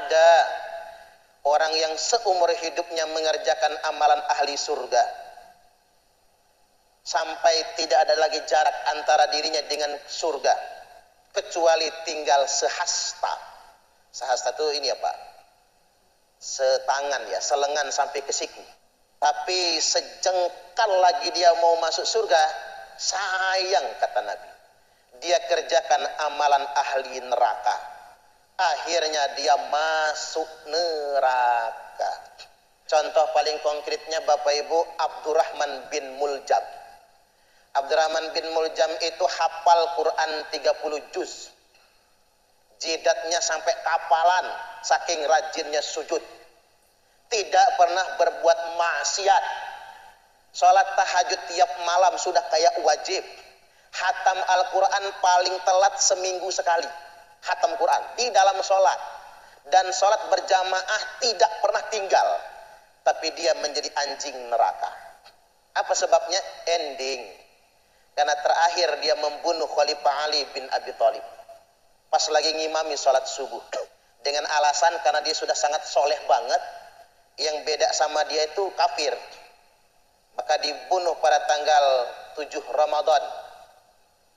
ada orang yang seumur hidupnya mengerjakan amalan ahli surga sampai tidak ada lagi jarak antara dirinya dengan surga kecuali tinggal sehasta. Sehasta itu ini ya Pak, setangan ya, selengan sampai ke siku. Tapi sejengkal lagi dia mau masuk surga, sayang kata Nabi, dia kerjakan amalan ahli neraka, akhirnya dia masuk neraka. Contoh paling konkretnya Bapak Ibu, Abdurrahman bin Muljam. Abdurrahman bin Muljam itu hafal Quran 30 juz, jidatnya sampai kapalan saking rajinnya sujud, tidak pernah berbuat maksiat, sholat tahajud tiap malam sudah kayak wajib, hatam Al-Quran paling telat seminggu sekali, hatam Quran di dalam sholat, dan sholat berjamaah tidak pernah tinggal. Tapi dia menjadi anjing neraka. Apa sebabnya? Ending. Karena terakhir dia membunuh Khalifah Ali bin Abi Thalib pas lagi ngimami sholat subuh, dengan alasan karena dia sudah sangat soleh banget, yang beda sama dia itu kafir, maka dibunuh pada tanggal 7 Ramadan.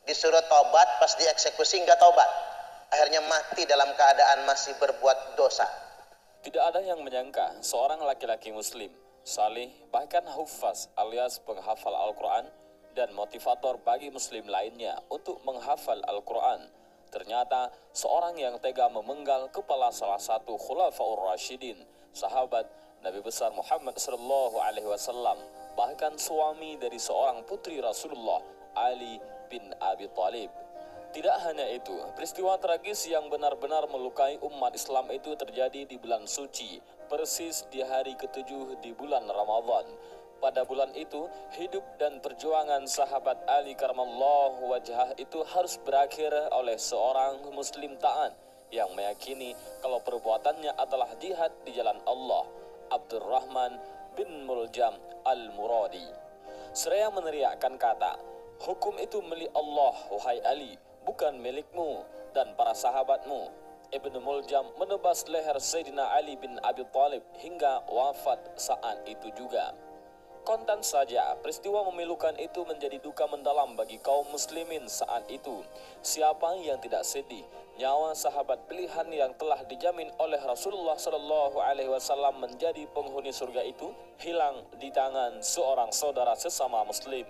Disuruh tobat, pas dieksekusi nggak tobat, akhirnya mati dalam keadaan masih berbuat dosa. Tidak ada yang menyangka seorang laki-laki muslim, salih, bahkan hufaz alias penghafal Al-Quran dan motivator bagi muslim lainnya untuk menghafal Al-Quran, ternyata seorang yang tega memenggal kepala salah satu khulafaur rasyidin, sahabat Nabi besar Muhammad SAW, bahkan suami dari seorang putri Rasulullah, Ali bin Abi Thalib. Tidak hanya itu, peristiwa tragis yang benar-benar melukai umat Islam itu terjadi di bulan suci, persis di hari ke-7 di bulan Ramadan. Pada bulan itu, hidup dan perjuangan sahabat Ali karamallahu wajhah itu harus berakhir oleh seorang muslim taat yang meyakini kalau perbuatannya adalah jihad di jalan Allah, Abdurrahman bin Muljam al-Muradi. Seraya meneriakkan kata, "Hukum itu milik Allah, wahai Ali, bukan milikmu dan para sahabatmu." Ibnu Muljam menebas leher Sayyidina Ali bin Abi Thalib hingga wafat saat itu juga. Kontan saja, peristiwa memilukan itu menjadi duka mendalam bagi kaum muslimin saat itu. Siapa yang tidak sedih, nyawa sahabat pilihan yang telah dijamin oleh Rasulullah SAW menjadi penghuni surga itu hilang di tangan seorang saudara sesama muslim.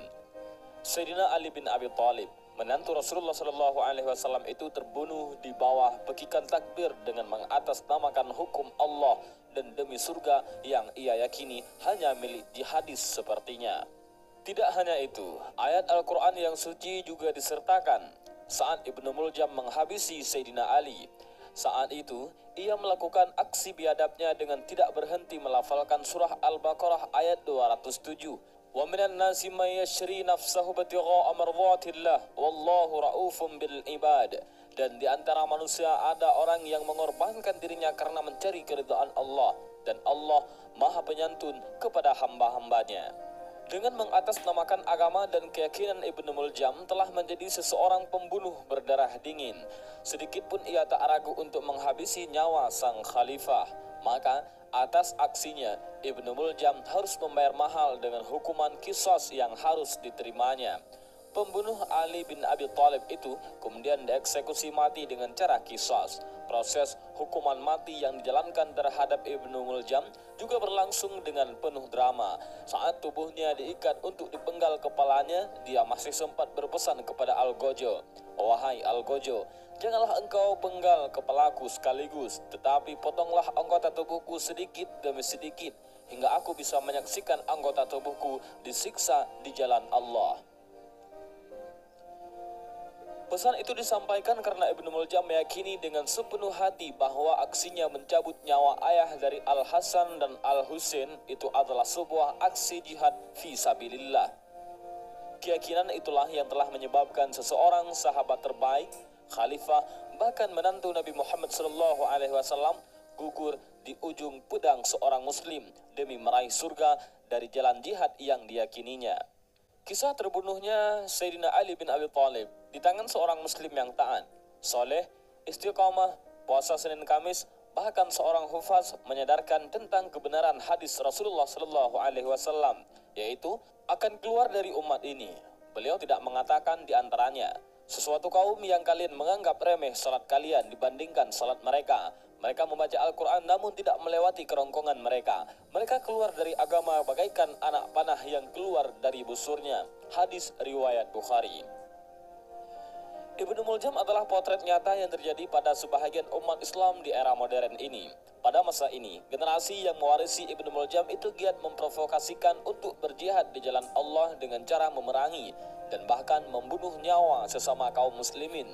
Sayyidina Ali bin Abi Thalib, menantu Rasulullah SAW itu terbunuh di bawah pekikan takbir dengan mengatasnamakan hukum Allah dan demi surga yang ia yakini hanya milik jihadis sepertinya. Tidak hanya itu, ayat Al-Quran yang suci juga disertakan saat Ibnu Muljam menghabisi Sayyidina Ali. Saat itu, ia melakukan aksi biadabnya dengan tidak berhenti melafalkan surah Al-Baqarah ayat 207. Wa minan nasi may yashri nafsahu ibtigha'a mardhatillah wallahu raufum bil ibad. Dan di antara manusia ada orang yang mengorbankan dirinya karena mencari keridhaan Allah, dan Allah Maha Penyantun kepada hamba-hambanya. Dengan mengatasnamakan agama dan keyakinan Ibnu Muljam telah menjadi seseorang pembunuh berdarah dingin. Sedikit pun ia tak ragu untuk menghabisi nyawa sang khalifah. Maka atas aksinya Ibnu Muljam harus membayar mahal dengan hukuman qisas yang harus diterimanya. Pembunuh Ali bin Abi Thalib itu kemudian dieksekusi mati dengan cara qisas. Proses hukuman mati yang dijalankan terhadap Ibnu Muljam juga berlangsung dengan penuh drama. Saat tubuhnya diikat untuk dipenggal kepalanya, dia masih sempat berpesan kepada Al-Gojo, "Wahai Al-Gojo, janganlah engkau penggal kepalaku sekaligus, tetapi potonglah anggota tubuhku sedikit demi sedikit, hingga aku bisa menyaksikan anggota tubuhku disiksa di jalan Allah." Pesan itu disampaikan karena Ibnu Muljam meyakini dengan sepenuh hati bahwa aksinya mencabut nyawa ayah dari Al-Hasan dan Al-Husain itu adalah sebuah aksi jihad fi sabilillah. Keyakinan itulah yang telah menyebabkan seseorang sahabat terbaik, khalifah, bahkan menantu Nabi Muhammad SAW gugur di ujung pedang seorang muslim demi meraih surga dari jalan jihad yang diyakininya. Kisah terbunuhnya Sayyidina Ali bin Abi Thalib di tangan seorang muslim yang taat, soleh, istiqamah, puasa Senin Kamis, Bahkan seorang hufaz menyadarkan tentang kebenaran hadis Rasulullah Shallallahu Alaihi Wasallam, yaitu akan keluar dari umat ini. Beliau tidak mengatakan di antaranya, sesuatu kaum yang kalian menganggap remeh salat kalian dibandingkan salat mereka. Mereka membaca Al-Quran namun tidak melewati kerongkongan mereka. Mereka keluar dari agama bagaikan anak panah yang keluar dari busurnya. Hadis riwayat Bukhari. Ibnu Muljam adalah potret nyata yang terjadi pada sebahagian umat Islam di era modern ini. Pada masa ini, generasi yang mewarisi Ibnu Muljam itu giat memprovokasikan untuk berjihad di jalan Allah dengan cara memerangi dan bahkan membunuh nyawa sesama kaum muslimin.